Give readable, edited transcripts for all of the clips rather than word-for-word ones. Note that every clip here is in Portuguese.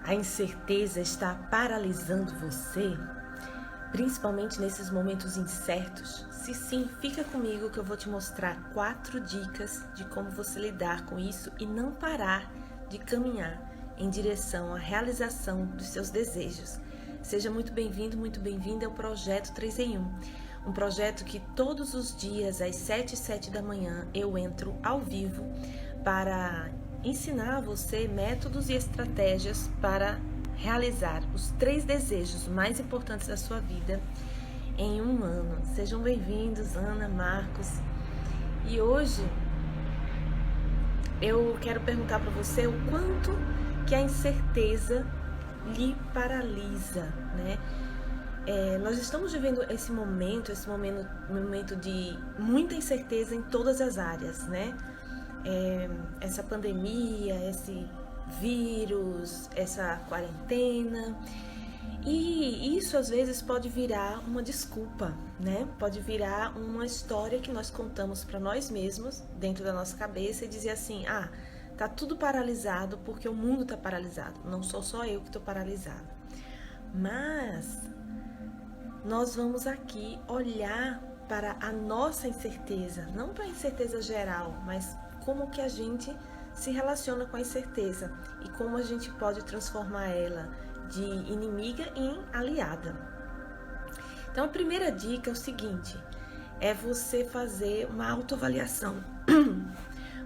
A incerteza está paralisando você, principalmente nesses momentos incertos? Se sim, fica comigo que eu vou te mostrar 4 dicas de como você lidar com isso e não parar de caminhar em direção à realização dos seus desejos. Seja muito bem-vindo, muito bem-vinda ao Projeto 3 em 1. Um projeto que todos os dias às 7h07 da manhã eu entro ao vivo para ensinar a você métodos e estratégias para realizar os 3 desejos mais importantes da sua vida em um ano. Sejam bem-vindos, Ana, Marcos. E hoje eu quero perguntar para você o quanto que a incerteza lhe paralisa, né? Nós estamos vivendo esse momento de muita incerteza em todas as áreas, né? Essa pandemia, esse vírus, essa quarentena, e isso às vezes pode virar uma desculpa, né? Pode virar uma história que nós contamos para nós mesmos dentro da nossa cabeça e dizer assim: tá tudo paralisado porque o mundo tá paralisado, não sou só eu que tô paralisado. Mas nós vamos aqui olhar para a nossa incerteza, não para a incerteza geral, mas como que a gente se relaciona com a incerteza e como a gente pode transformar ela de inimiga em aliada. Então a primeira dica é o seguinte, é você fazer uma autoavaliação.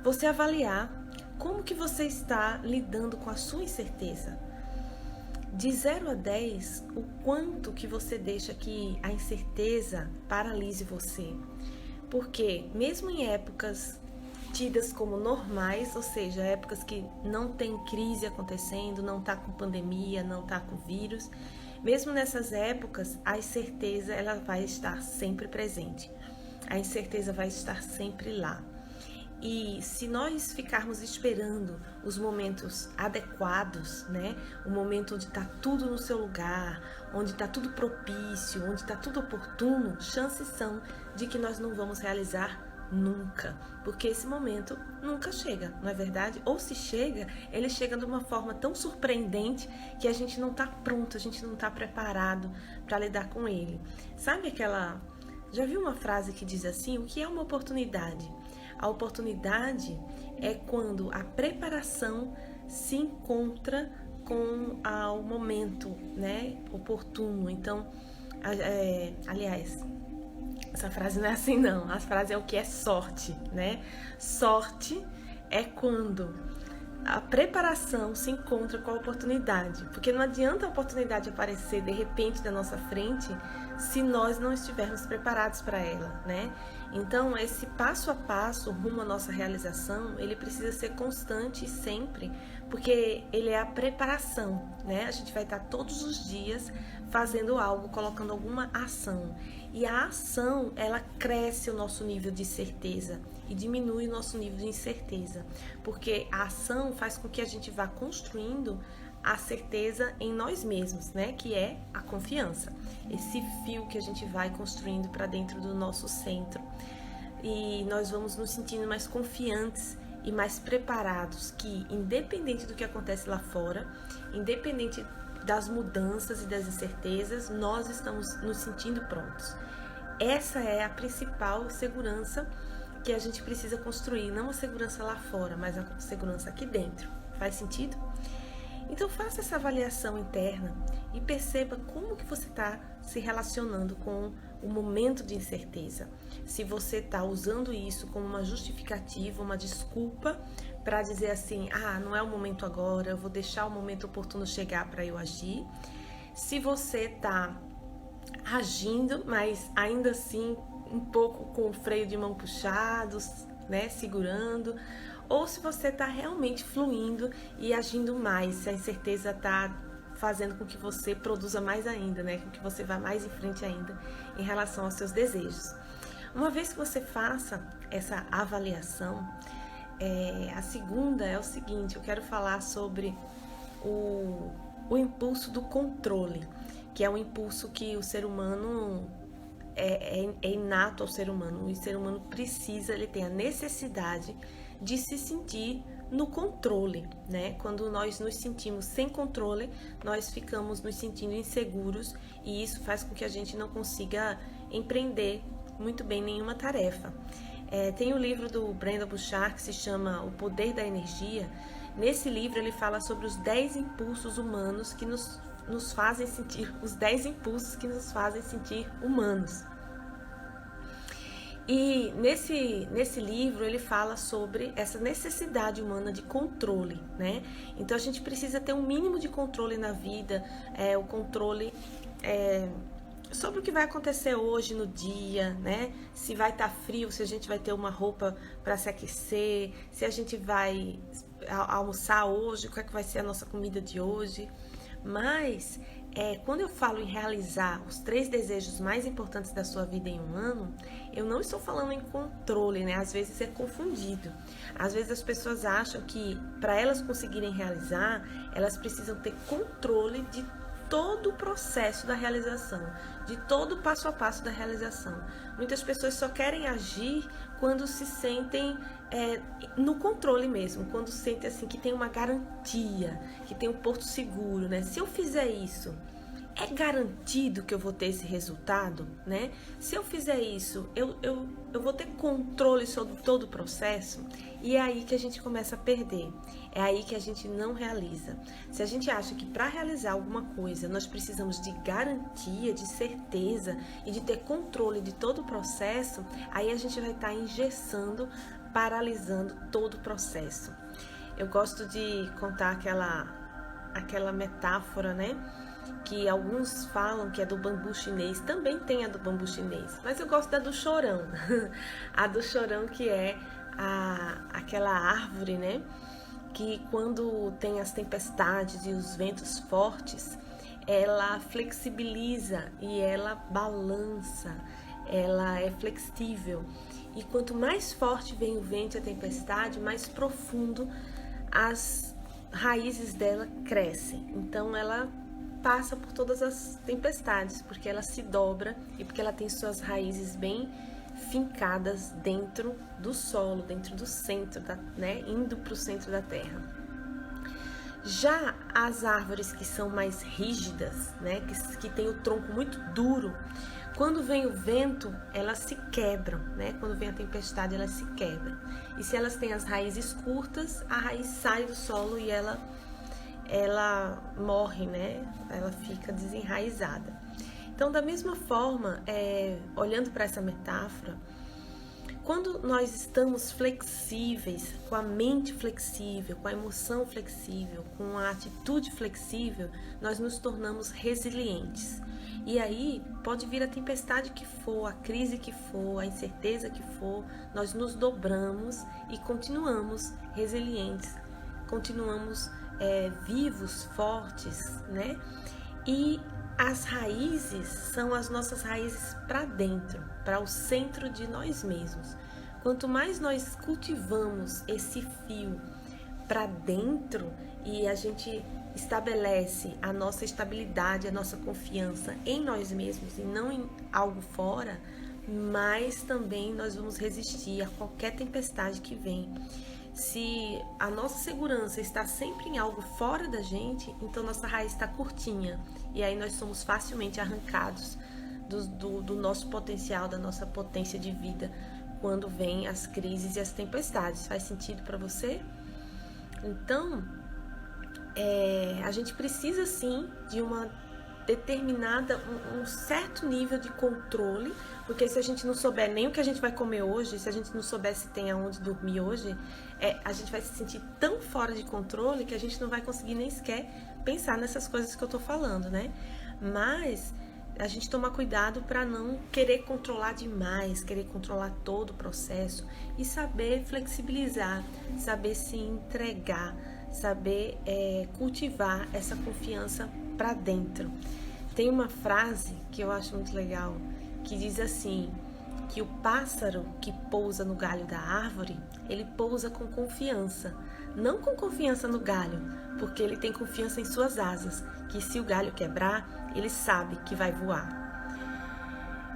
Você avaliar como que você está lidando com a sua incerteza. De 0 a 10, o quanto que você deixa que a incerteza paralise você. Porque mesmo em épocas tidas como normais, ou seja, épocas que não tem crise acontecendo, não tá com pandemia, não tá com vírus, mesmo nessas épocas, a incerteza ela vai estar sempre presente. A incerteza vai estar sempre lá. E se nós ficarmos esperando os momentos adequados, né? O momento onde está tudo no seu lugar, onde está tudo propício, onde está tudo oportuno, chances são de que nós não vamos realizar nunca, porque esse momento nunca chega, não é verdade? Ou se chega, ele chega de uma forma tão surpreendente que a gente não está pronto, a gente não está preparado para lidar com ele. Sabe aquela... Já viu uma frase que diz assim, o que é uma oportunidade? A oportunidade é quando a preparação se encontra com o momento, né, oportuno. Então, aliás, essa frase não é assim não, a frase é o que é sorte, né? Sorte é quando a preparação se encontra com a oportunidade, porque não adianta a oportunidade aparecer de repente na nossa frente se nós não estivermos preparados para ela, né? Então, esse passo a passo rumo à nossa realização, ele precisa ser constante sempre, porque ele é a preparação, né? A gente vai estar todos os dias fazendo algo, colocando alguma ação. E a ação, ela cresce o nosso nível de certeza e diminui o nosso nível de incerteza, porque a ação faz com que a gente vá construindo a certeza em nós mesmos, né? Que é a confiança, esse fio que a gente vai construindo para dentro do nosso centro, e nós vamos nos sentindo mais confiantes e mais preparados, que independente do que acontece lá fora, independente das mudanças e das incertezas, nós estamos nos sentindo prontos. Essa é a principal segurança que a gente precisa construir, não a segurança lá fora, mas a segurança aqui dentro. Faz sentido? Então faça essa avaliação interna e perceba como que você está se relacionando com o momento de incerteza. Se você está usando isso como uma justificativa, uma desculpa para dizer assim, não é o momento agora, eu vou deixar o momento oportuno chegar para eu agir. Se você está agindo, mas ainda assim um pouco com o freio de mão puxados, né, segurando, ou se você está realmente fluindo e agindo mais, se a incerteza está fazendo com que você produza mais ainda, né, com que você vá mais em frente ainda em relação aos seus desejos. Uma vez que você faça essa avaliação, a segunda é o seguinte, eu quero falar sobre o impulso do controle, que é um impulso que o ser humano é inato ao ser humano. O ser humano precisa, ele tem a necessidade de se sentir no controle, né? Quando nós nos sentimos sem controle, nós ficamos nos sentindo inseguros e isso faz com que a gente não consiga empreender muito bem nenhuma tarefa. Tem o livro do Brendon Burchard que se chama O Poder da Energia. Nesse livro ele fala sobre os 10 impulsos humanos que nos fazem sentir, os 10 impulsos que nos fazem sentir humanos. E nesse livro ele fala sobre essa necessidade humana de controle, né? Então a gente precisa ter um mínimo de controle na vida, o controle sobre o que vai acontecer hoje no dia, né? Se vai estar frio, se a gente vai ter uma roupa para se aquecer, se a gente vai almoçar hoje, qual é que vai ser a nossa comida de hoje. Mas quando eu falo em realizar os 3 desejos mais importantes da sua vida em um ano, eu não estou falando em controle, né? Às vezes é confundido. Às vezes as pessoas acham que para elas conseguirem realizar, elas precisam ter controle de todo o processo da realização, de todo o passo a passo da realização. Muitas pessoas só querem agir quando se sentem no controle mesmo, quando sentem assim que tem uma garantia, que tem um porto seguro, né? Se eu fizer isso, é garantido que eu vou ter esse resultado, né? Se eu fizer isso, eu vou ter controle sobre todo o processo. E é aí que a gente começa a perder. É aí que a gente não realiza. Se a gente acha que para realizar alguma coisa nós precisamos de garantia, de certeza e de ter controle de todo o processo, aí a gente vai estar engessando, paralisando todo o processo. Eu gosto de contar aquela metáfora, né? Que alguns falam que é do bambu chinês, também tem a do bambu chinês, mas eu gosto da do chorão. A do chorão, que é aquela árvore, né? Que quando tem as tempestades e os ventos fortes, ela flexibiliza e ela balança, ela é flexível. E quanto mais forte vem o vento e a tempestade, mais profundo as raízes dela crescem. Então ela passa por todas as tempestades, porque ela se dobra e porque ela tem suas raízes bem fincadas dentro do solo, dentro do centro, né, indo para o centro da terra. Já as árvores que são mais rígidas, né, que tem o tronco muito duro, quando vem o vento, elas se quebram, né? Quando vem a tempestade, elas se quebram. E se elas têm as raízes curtas, a raiz sai do solo e ela morre, né? Ela fica desenraizada. Então, da mesma forma, olhando para essa metáfora, quando nós estamos flexíveis, com a mente flexível, com a emoção flexível, com a atitude flexível, nós nos tornamos resilientes. E aí pode vir a tempestade que for, a crise que for, a incerteza que for, nós nos dobramos e continuamos resilientes, continuamos vivos, fortes, né? E as raízes são as nossas raízes para dentro, para o centro de nós mesmos. Quanto mais nós cultivamos esse fio para dentro e a gente estabelece a nossa estabilidade, a nossa confiança em nós mesmos e não em algo fora, mais também nós vamos resistir a qualquer tempestade que vem. Se a nossa segurança está sempre em algo fora da gente, então nossa raiz está curtinha e aí nós somos facilmente arrancados do nosso potencial, da nossa potência de vida quando vem as crises e as tempestades. Faz sentido para você? Então, a gente precisa sim de uma determinada, um certo nível de controle, porque se a gente não souber nem o que a gente vai comer hoje, se a gente não souber se tem aonde dormir hoje, a gente vai se sentir tão fora de controle que a gente não vai conseguir nem sequer pensar nessas coisas que eu tô falando, né? Mas a gente tomar cuidado para não querer controlar demais, querer controlar todo o processo e saber flexibilizar, saber se entregar, saber cultivar essa confiança para dentro. Tem uma frase que eu acho muito legal, que diz assim, que o pássaro que pousa no galho da árvore, ele pousa com confiança, não com confiança no galho, porque ele tem confiança em suas asas, que se o galho quebrar, ele sabe que vai voar.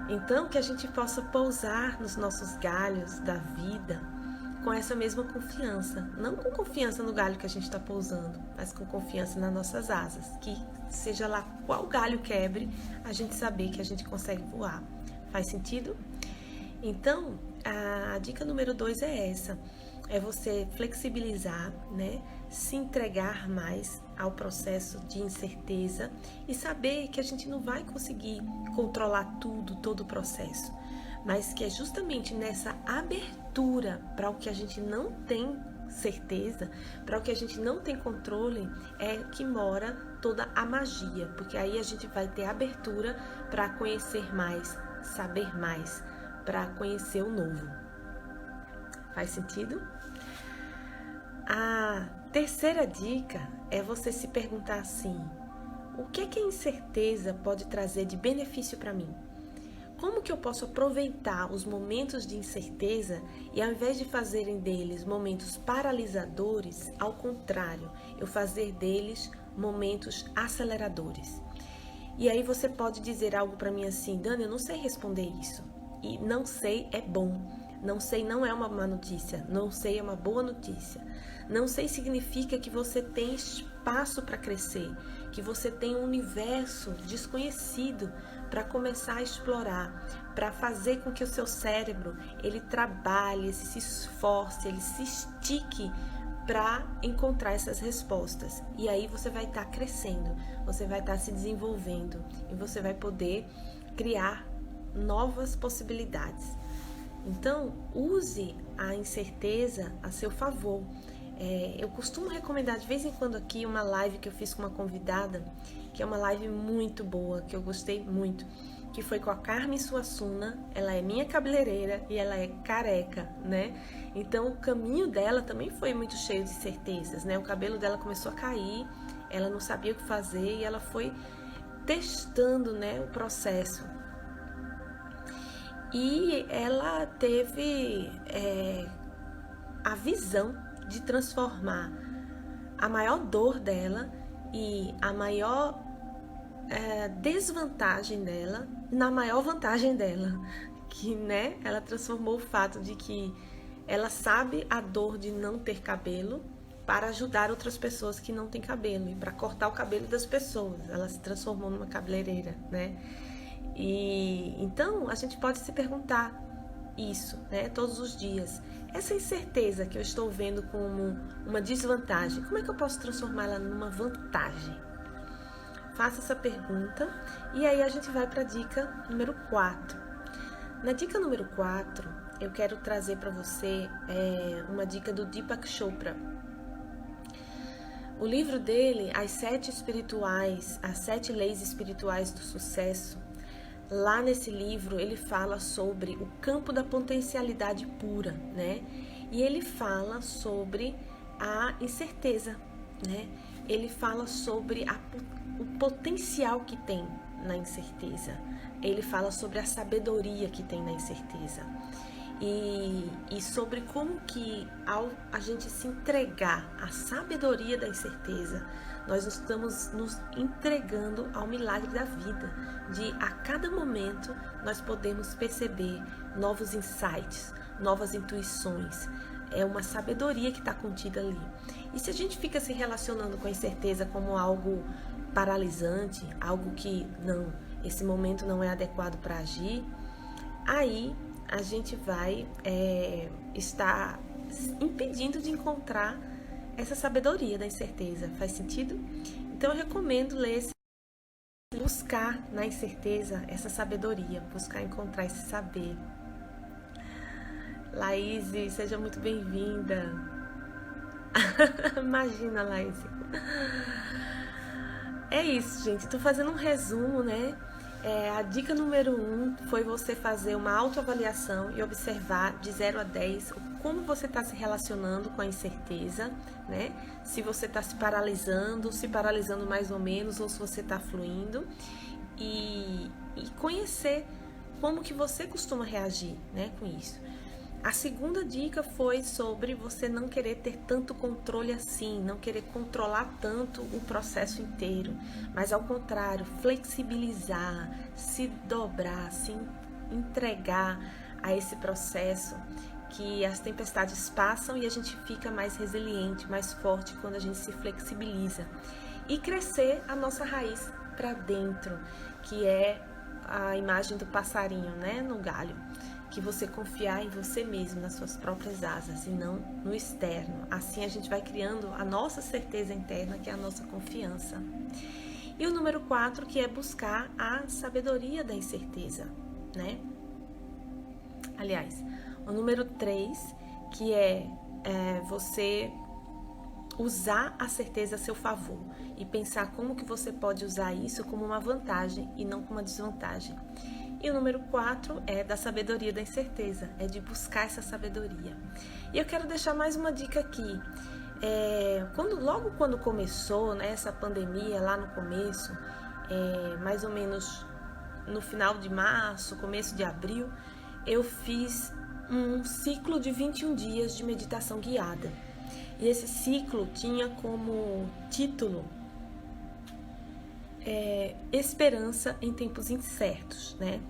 Então, que a gente possa pousar nos nossos galhos da vida com essa mesma confiança. Não com confiança no galho que a gente está pousando, mas com confiança nas nossas asas. Que seja lá qual galho quebre, a gente saber que a gente consegue voar. Faz sentido? Então, a dica número 2 é essa. É você flexibilizar, né? Se entregar mais ao processo de incerteza e saber que a gente não vai conseguir controlar tudo, todo o processo, mas que é justamente nessa abertura para o que a gente não tem certeza, para o que a gente não tem controle, é que mora toda a magia, porque aí a gente vai ter abertura para conhecer mais, saber mais, para conhecer o novo. Faz sentido? A terceira dica é você se perguntar assim: o que é que a incerteza pode trazer de benefício para mim? Como que eu posso aproveitar os momentos de incerteza e, ao invés de fazerem deles momentos paralisadores, ao contrário, eu fazer deles momentos aceleradores? E aí você pode dizer algo para mim assim: Dani, eu não sei responder isso. E não sei é bom. Não sei não é uma má notícia. Não sei é uma boa notícia. Não sei significa que você tem espaço para crescer, que você tem um universo desconhecido para começar a explorar, para fazer com que o seu cérebro ele trabalhe, ele se esforce, ele se estique para encontrar essas respostas. E aí você vai estar crescendo, você vai estar se desenvolvendo e você vai poder criar novas possibilidades. Então, use a incerteza a seu favor. Eu costumo recomendar de vez em quando aqui uma live que eu fiz com uma convidada, que é uma live muito boa, que eu gostei muito, que foi com a Carmen Suassuna. Ela é minha cabeleireira e ela é careca, né? Então o caminho dela também foi muito cheio de certezas, né? O cabelo dela começou a cair, ela não sabia o que fazer e ela foi testando, né, o processo. E ela teve a visão de transformar a maior dor dela e a maior desvantagem dela na maior vantagem dela, que, né, ela transformou o fato de que ela sabe a dor de não ter cabelo para ajudar outras pessoas que não têm cabelo e para cortar o cabelo das pessoas. Ela se transformou numa cabeleireira, né? E então a gente pode se perguntar isso, né, todos os dias. Essa incerteza que eu estou vendo como uma desvantagem, como é que eu posso transformá-la numa vantagem? Faça essa pergunta e aí a gente vai para a dica número 4. Na dica número 4, eu quero trazer para você uma dica do Deepak Chopra. O livro dele, As 7 Leis Espirituais do Sucesso, lá nesse livro ele fala sobre o campo da potencialidade pura, né? E ele fala sobre a incerteza, né? Ele fala sobre o potencial que tem na incerteza. Ele fala sobre a sabedoria que tem na incerteza. E sobre como que ao a gente se entregar à sabedoria da incerteza, nós estamos nos entregando ao milagre da vida, de a cada momento nós podemos perceber novos insights, novas intuições. É uma sabedoria que está contida ali. E se a gente fica se relacionando com a incerteza como algo paralisante, algo que não, esse momento não é adequado para agir, aí a gente vai estar impedindo de encontrar essa sabedoria da incerteza. Faz sentido? Então eu recomendo ler, buscar na incerteza essa sabedoria, buscar encontrar esse saber. Laís, seja muito bem-vinda. Imagina, Laís. É isso, gente. Estou fazendo um resumo, né? A dica número 1 foi você fazer uma autoavaliação e observar de 0 a 10 como você está se relacionando com a incerteza, né? Se você está se paralisando mais ou menos, ou se você está fluindo. E conhecer como que você costuma reagir, né, com isso. A segunda dica foi sobre você não querer ter tanto controle assim, não querer controlar tanto o processo inteiro, mas ao contrário, flexibilizar, se dobrar, se entregar a esse processo que as tempestades passam e a gente fica mais resiliente, mais forte quando a gente se flexibiliza. E crescer a nossa raiz para dentro, que é a imagem do passarinho, né, no galho. Que você confiar em você mesmo, nas suas próprias asas e não no externo. Assim a gente vai criando a nossa certeza interna, que é a nossa confiança. E o número 4, que é buscar a sabedoria da incerteza, né? Aliás, o número 3, que é você usar a certeza a seu favor e pensar como que você pode usar isso como uma vantagem e não como uma desvantagem. E o número 4 é da sabedoria da incerteza, é de buscar essa sabedoria. E eu quero deixar mais uma dica aqui. Logo quando começou, né, essa pandemia, lá no começo, mais ou menos no final de março, começo de abril, eu fiz um ciclo de 21 dias de meditação guiada. E esse ciclo tinha como título Esperança em Tempos Incertos, né?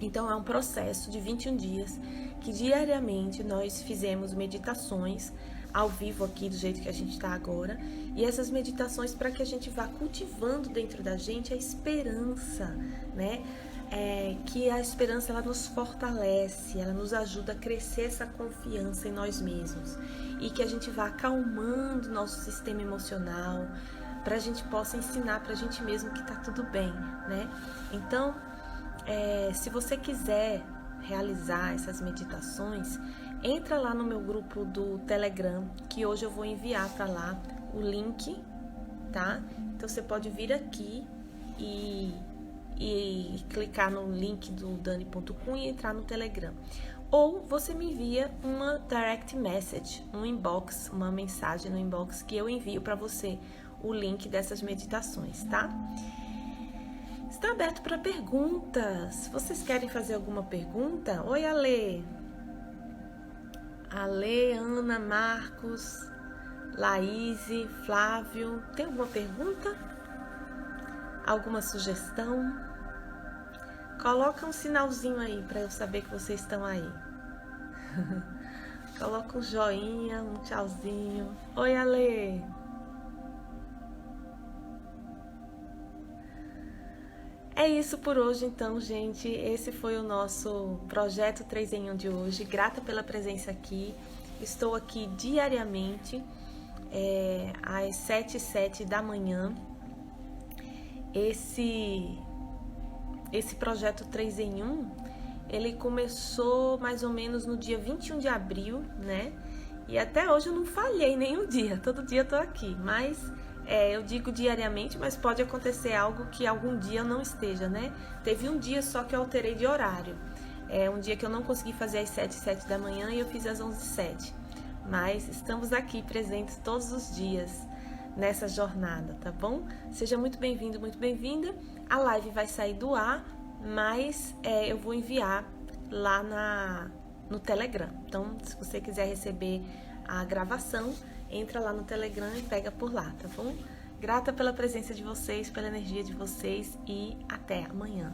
Então é um processo de 21 dias que diariamente nós fizemos meditações ao vivo aqui do jeito que a gente está agora, e essas meditações para que a gente vá cultivando dentro da gente a esperança, né? Que a esperança ela nos fortalece, ela nos ajuda a crescer essa confiança em nós mesmos e que a gente vá acalmando o nosso sistema emocional para a gente possa ensinar para a gente mesmo que tá tudo bem, né? Então, se você quiser realizar essas meditações, entra lá no meu grupo do Telegram, que hoje eu vou enviar para lá o link, tá? Então você pode vir aqui e clicar no link do Dani.com e entrar no Telegram. Ou você me envia uma direct message, um inbox, uma mensagem no inbox que eu envio para você o link dessas meditações, tá? Está aberto para perguntas. Vocês querem fazer alguma pergunta? Oi, Ale, Ana, Marcos, Laís, Flávio. Tem alguma pergunta? Alguma sugestão? Coloca um sinalzinho aí para eu saber que vocês estão aí. Coloca um joinha, um tchauzinho. Oi, Ale. É isso por hoje, então, gente. Esse foi o nosso projeto 3 em 1 de hoje. Grata pela presença aqui. Estou aqui diariamente, às 7h07 da manhã. Esse projeto 3 em 1, ele começou mais ou menos no dia 21 de abril, né? E até hoje eu não falhei nenhum dia. Todo dia eu tô aqui, mas... eu digo diariamente, mas pode acontecer algo que algum dia eu não esteja, né? Teve um dia só que eu alterei de horário. Um dia que eu não consegui fazer às 7h07 da manhã e eu fiz às 11h07. Mas estamos aqui presentes todos os dias nessa jornada, tá bom? Seja muito bem-vindo, muito bem-vinda. A live vai sair do ar, mas eu vou enviar lá no Telegram. Então, se você quiser receber a gravação, entra lá no Telegram e pega por lá, tá bom? Grata pela presença de vocês, pela energia de vocês e até amanhã.